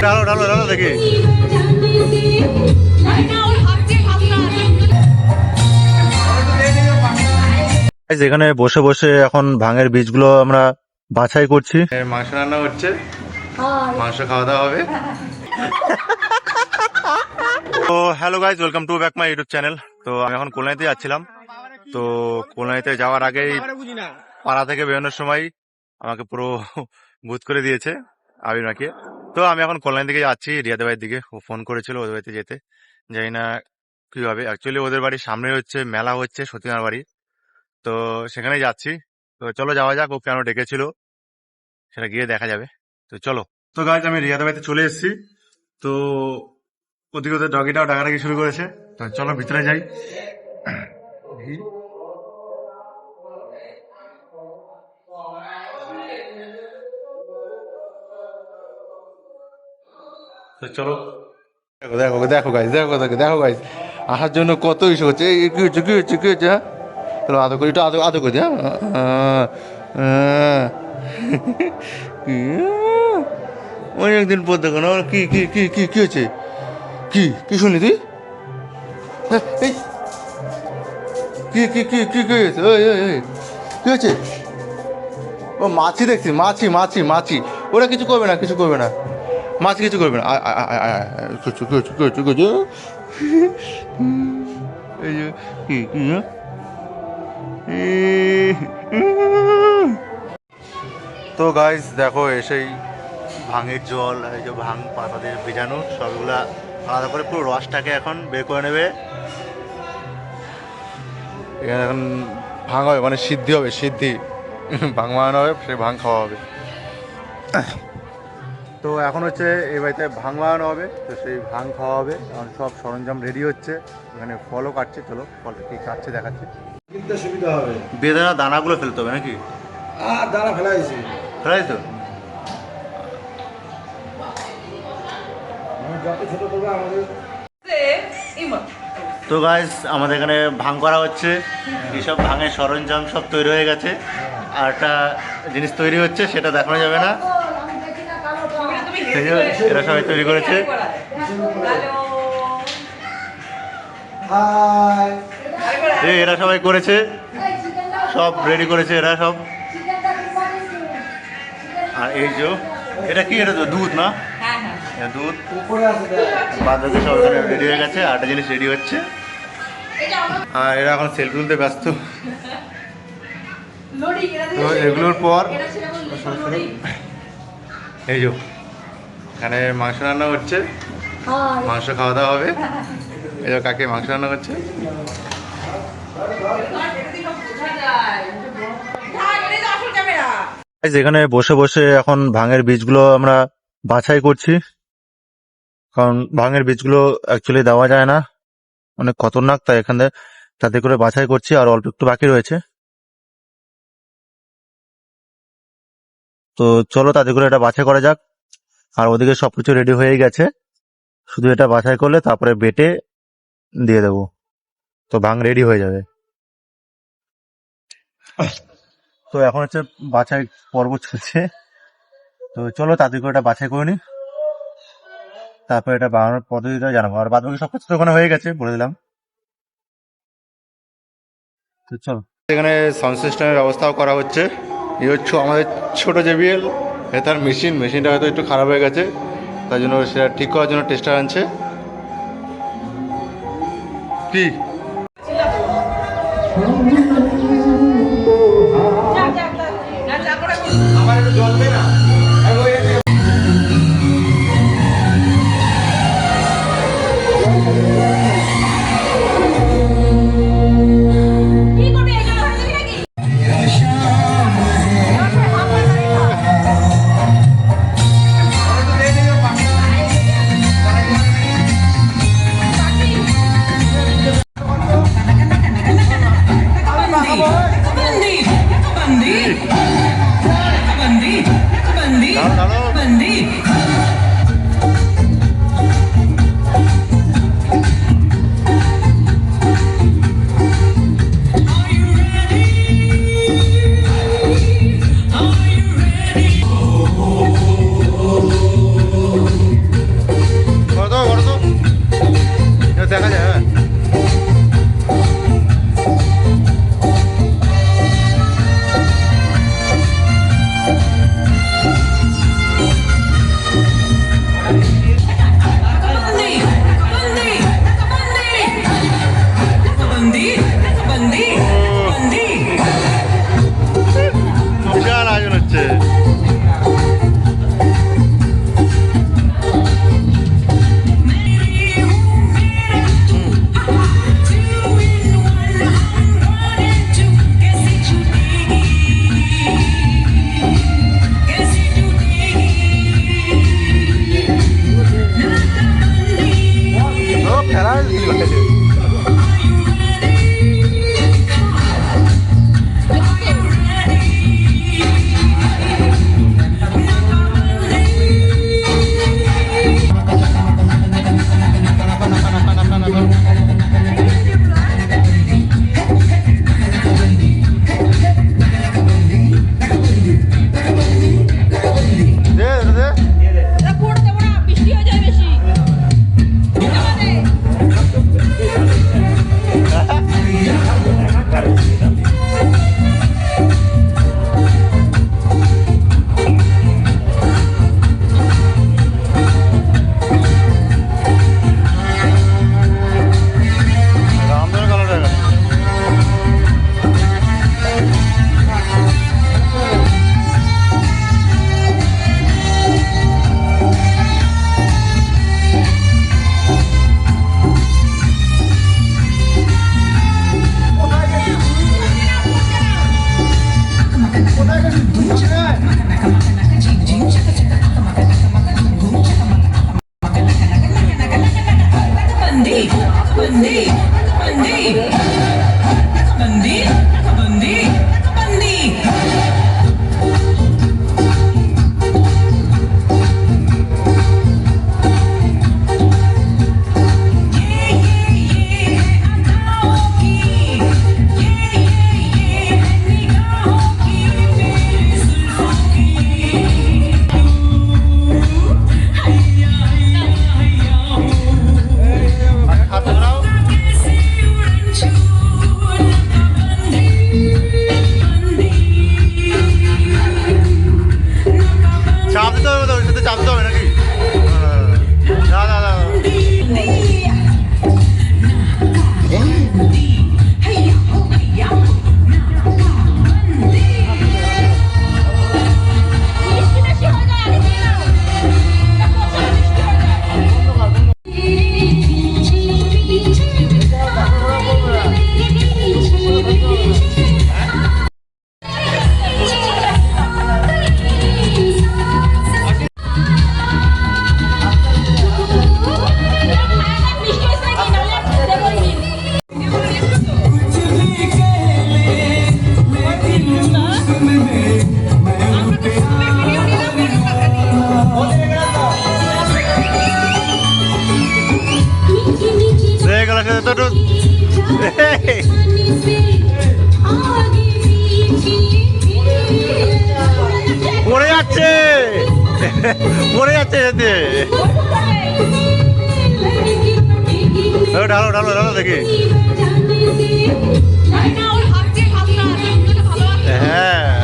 ডালো ডালো ডালো দেখি। যেখানে বসে বসে এখন ভাঙের বীজগুলো আমরা বাছাই করছি। মাংস রান্না হচ্ছে, মাংস খাওয়া দাওয়া হবে। তো hello guys, welcome to back my YouTube channel. তো আমি এখন কল্যাণীতে যাচ্ছিলাম। তো কল্যাণীতে যাওয়ার আগেই পাড়া থেকে বেরোনোর সময় আমাকে পুরো ভূত করে দিয়েছে আবির মাকে। তো আমি এখন কল্যাণী দিকে যাচ্ছি, রিয়াদের বাড়ির দিকে। ও ফোন করেছিল ওদের বাড়িতে যেতে, জানি না কি হবে। অ্যাকচুয়ালি ওদের বাড়ির সামনে হচ্ছে মেলা হচ্ছে, সতীনার বাড়ি। তো সেখানেই যাচ্ছি। তো চলো যাওয়া যাক, ও কেন ডেকেছিল সেটা গিয়ে দেখা যাবে। তো চলো। তো গাইজ আমি রিয়াদের বাড়িতে চলে এসেছি। তো ওদিকে ওদের ডগিটাও ডাকাডাকি শুরু করেছে। তো চলো ভিতরে যাই। তো চলো, দেখো দেখো দেখো গাইজ, দেখো দেখো দেখো গাইজ, আসার জন্য কত ইস্যু হচ্ছে। কি হচ্ছে কি হচ্ছে কি হচ্ছে? হ্যাঁ চলো আদৌ করি, একটু আদৌ আদৌ করি। হ্যাঁ অনেকদিন পর দেখো না। কি কি কি কি কি হচ্ছে? কি কি শুনলি তুই? এই কি কি কি কি কি হয়েছে? ওই ওই ওই কি হচ্ছে? ও মাছি দেখছি, মাছি মাছি মাছি। ওরা কিছু করবে না, কিছু করবে না, মাছ কিছু করবে না। কিছু কিছু কিছু কিছু এই যে কি কি তো গাইস দেখো, এসেই ভাঙের জল, এই যে ভাঙ পাতা দিয়ে ভিজানো, সবগুলা আলাদা করে পুরো রসটাকে এখন বের করে নেবে। এখানে এখন ভাঙ হবে, মানে সিদ্ধি হবে, সিদ্ধি ভাঙ বানানো হবে, সেই ভাঙ খাওয়া হবে। তো এখন হচ্ছে এই বাড়িতে ভাঙ বানানো হবে, তো সেই ভাঙ খাওয়া হবে। এখন সব সরঞ্জাম রেডি হচ্ছে, এখানে ফলও কাটছে। চলো ফলটা কি কাটছে দেখাচ্ছে। কিনতে সুবিধা হবে। বেদানা দানাগুলো ফেলতে হবে নাকি? দানা ফেলা হয়েছে, ফেলাই তো। যত ছোট করবে আমাদের। তো গাইস আমাদের এখানে ভাঙ করা হচ্ছে, এইসব ভাঙের সরঞ্জাম সব তৈরি হয়ে গেছে। আর একটা জিনিস তৈরি হচ্ছে, সেটা দেখানো যাবে না। এরা সবাই তৈরি করেছে। এরা সবাই করেছে, সব রেডি করেছে এরা সব। আর এই যে এটা কি, এটা তো দুধ না? দুধ বাদ বাকি সব এখানে রেডি হয়ে গেছে। আর একটা জিনিস রেডি হচ্ছে, আর এরা এখন সেলফি তুলতে ব্যস্ত। তো এগুলোর পর এই যে এখানে মাংস রান্না হচ্ছে, মাংস খাওয়া দাওয়া হবে। এই যে কাকে মাংস রান্না করছে। যেখানে বসে বসে এখন ভাঙের বীজগুলো আমরা বাছাই করছি, কারণ ভাঙের বীজগুলো অ্যাকচুয়ালি দেওয়া যায় না, অনেক খতরনাক। তাই এখানে তাতে করে বাছাই করছি, আর অল্প একটু বাকি রয়েছে। তো চলো তাতে করে এটা বাছাই করা যাক। আর ওদিকে সবকিছু রেডি হয়ে গেছে, শুধু এটা বাছাই করলে তারপরে বেটে দিয়ে দেবো, তো ভাঙ রেডি হয়ে যাবে। তো এখন হচ্ছে বাছাই পর্ব চলছে। তো চলো তাদের করে এটা বাছাই করে নি, তারপর এটা বানানোর পদ্ধতিটা জানাবো। আর বাদ বাকি সবকিছু ওখানে হয়ে গেছে, বলে দিলাম। তো চলো, এখানে সাউন্ড সিস্টেমের ব্যবস্থাও করা হচ্ছে। এই হচ্ছে আমাদের ছোট জেবিএল, তার মেশিনটা হয়তো একটু খারাপ হয়ে গেছে, তাই জন্য সেটা ঠিক করার জন্য টেস্টার আনছে। কি আমার একটু জল দে না। পড়ে যাচ্ছে যেতে। ঢালো ঢালো ঢালো দেখি। হ্যাঁ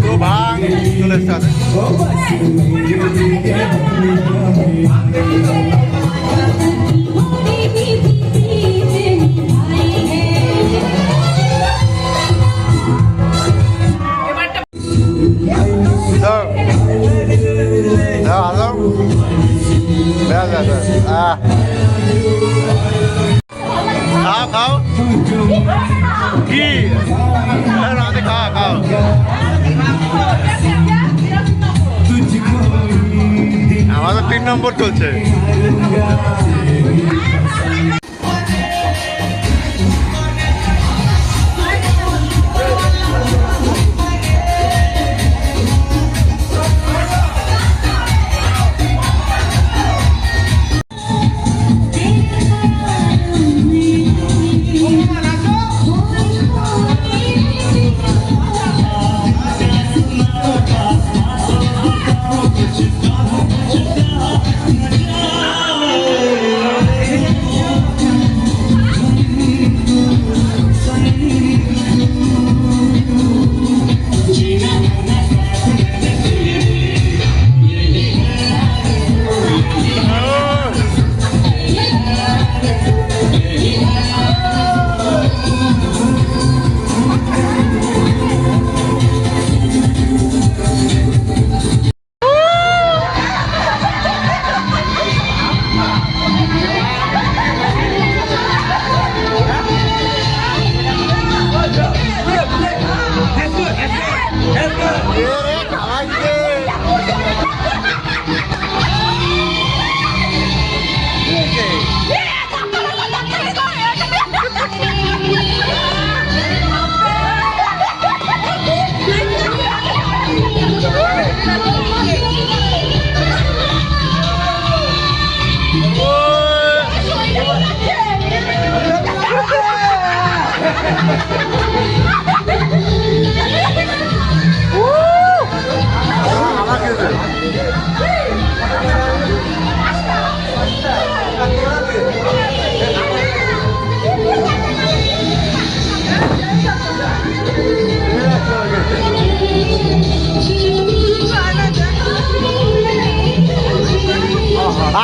তো ভাঙ চলে এসছে। খাও খাও কি রাতে খাও খাও। আমাদের 3 নম্বর চলছে।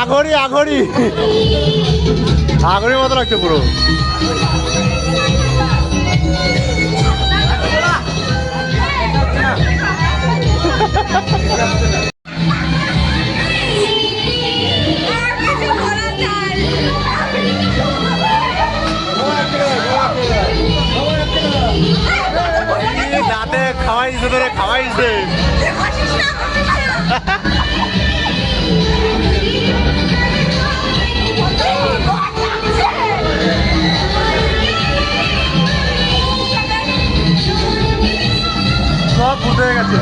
আগরি আগরি আগরির মতো লাগছে পুরো। দাঁতে খাওয়াইছে ধরে খাওয়াইছে। সব ভূত হয়ে গেছে।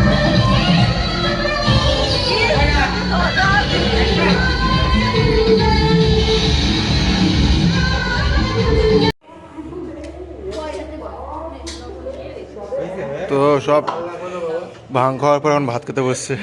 তো সব ভাঙ খাওয়ার পর এখন ভাত খেতে বসছে।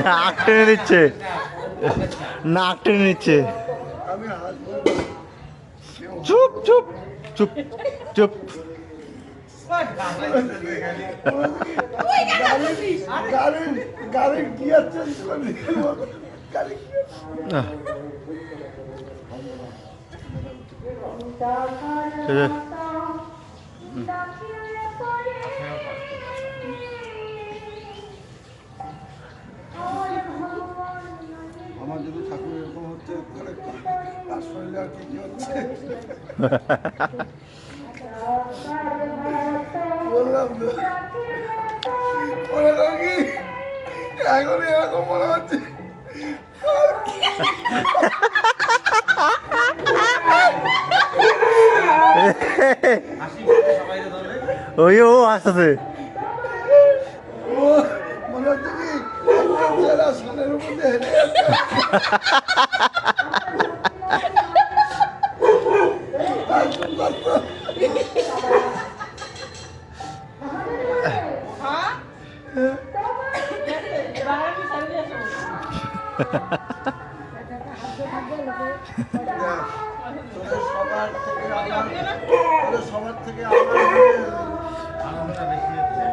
নাক টেনে নিচ্ছে, নাক টেনে নিচ্ছে। চুপ চুপ চুপ চুপ। আমার যদি ঠাকুর এরকম হচ্ছে তাহলে তার শরীরে আর কি কি হচ্ছে বললাম তো মনে হয় কি এখন এরকম মনে হচ্ছে ওই ও আসতেছে। ও মনে হচ্ছে কি যারা সানের উপর দিয়ে হেঁটে যাচ্ছে আর সুন্দর তো। তোদের সবার থেকে আমার আনন্দটা বেশি হচ্ছে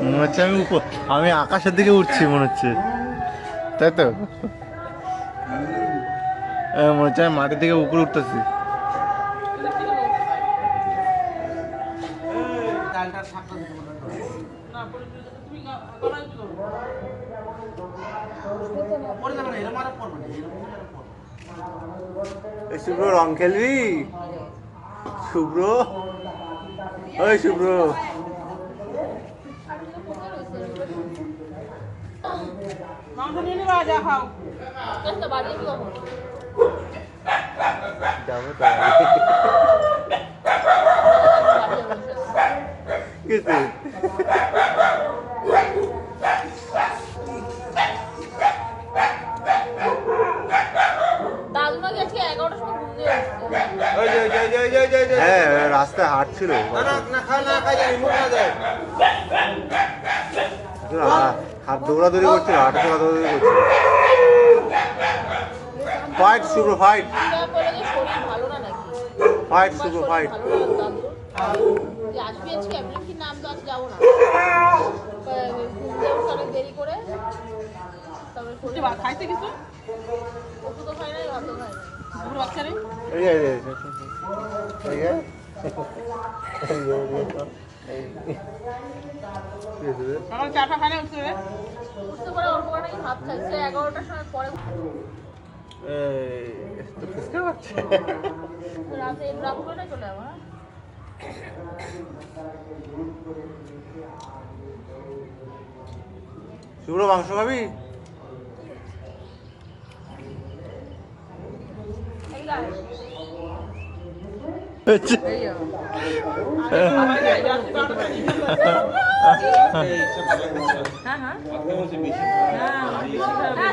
মনে হচ্ছে আমি আকাশের দিকে উঠছি মনে হচ্ছে, তাই তো? মনে হচ্ছে আমি মাটির দিকে উপরে উঠতেছি। শুভ্র রং খেলবি? শুভ্র, ওই শুভ্র, মাংস নিয়ে নিবা যা খাও যাবো তো কিছু হ্যাঁ রাস্তায় হাঁটছিল, হাত দৌড়াদৌড়ি করছিল, হাঁটা দৌড়াদৌড়ি করছিল। ফাইট শুভ্র, ফাইট ফাইট শুভ্র, ফাইট। খাইতে কিছু বাচ্চা নেই এই এই এই এই এই আমার চাটা খাই না উঠতে হবে শুভ্র মাংস খাবি?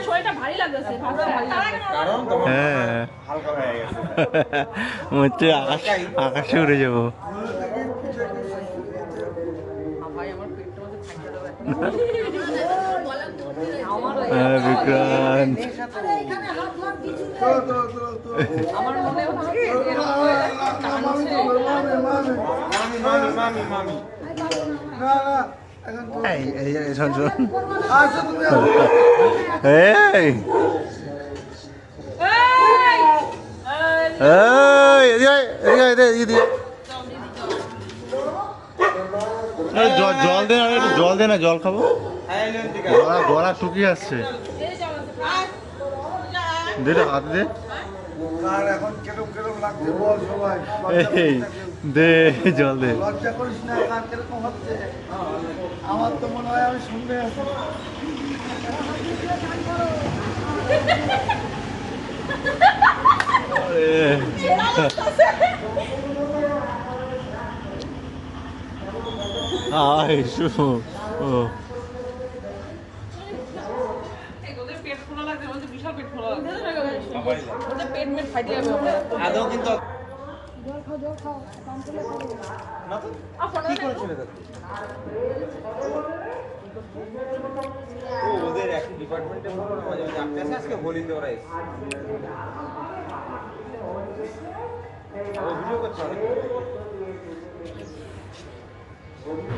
শরীরটা ভারী লাগতেছে হ্যাঁ মনে হচ্ছে আকাশে উড়ে যাবো। বিক্রান্ত আমার মনে হচ্ছে এই এই এই শোন শোন আচ্ছা তুমি এই এই এদিকে এদিকে এদিকে জল দে না, একটু জল দে না, জল খাবো। গলা শুকিয়ে আসছে, দে রে, হাতে দে। আর এখন কিরকম কিরকম লাগছে বল সবাই এই দে জল দে। লজ্জা করিস না, কার কিরকম হচ্ছে আমার তো মনে হয় আমি শুনবে আছি আয় শু ও ওদের পেট ফোলা লাগছে ওদের বিশাল পেট ফোলা লাগছে ওদের পেট মেট ফাইটে যাবে আদৌ কিন্তু ওদের একই ডিপার্টমেন্টে বলো না, মাঝে মাঝে আপনি আজকে বলিতে ওরা অভিযোগ করছে অনেক।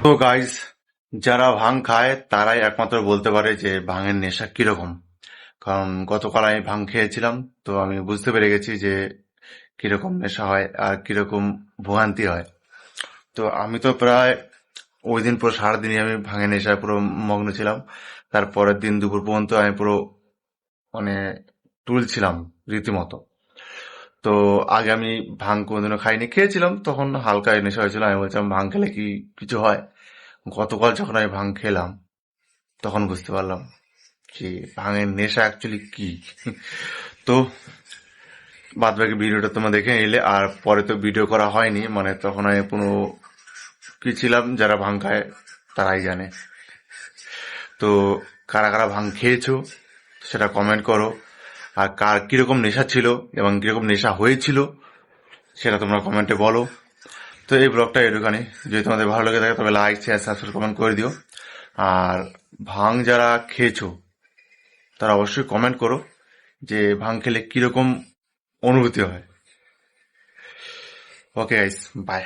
তো গাইস, যারা ভাং খায় তারাই একমাত্র বলতে পারে যে ভাঙের নেশা কিরকম। কারণ গতকাল আমি ভাং খেয়েছিলাম, তো আমি বুঝতে পেরে গেছি যে কিরকম নেশা হয় আর কিরকম ভোগান্তি হয়। তো আমি তো প্রায় ওই দিন পুরো সারাদিনই আমি ভাঙে নেশায় পুরো মগ্ন ছিলাম। তারপরের দিন দুপুর পর্যন্ত আমি পুরো মানে তুলছিলাম রীতিমতো। তো আগে আমি ভাং কোনোদিনও খাইনি, খেয়েছিলাম তখন হালকা নেশা হয়েছিল। আমি বলছিলাম ভাং খেলে কি কিছু হয়। গতকাল যখন আমি ভাং খেলাম তখন বুঝতে পারলাম যে ভাঙের নেশা অ্যাকচুয়ালি কি। তো বাদ বাকি ভিডিওটা তোমরা দেখে নিলে। আর পরে তো ভিডিও করা হয়নি, মানে তখন আমি পুরো কি ছিলাম, যারা ভাং খায় তারাই জানে। তো কারা কারা ভাং খেয়েছো সেটা কমেন্ট করো, আর কার কিরকম নেশা ছিল এবং কিরকম নেশা হয়েছিল সেটা তোমরা কমেন্টে বলো। তো এই ব্লগটা এটুখানি। যদি তোমাদের ভালো লেগে থাকে তবে লাইক শেয়ার সাবস্ক্রাইব কমেন্ট করে দিও। আর ভাং যারা খেয়েছো তারা অবশ্যই কমেন্ট করো যে ভাং খেলে কিরকম অনুভূতি হয়। Okay guys, by.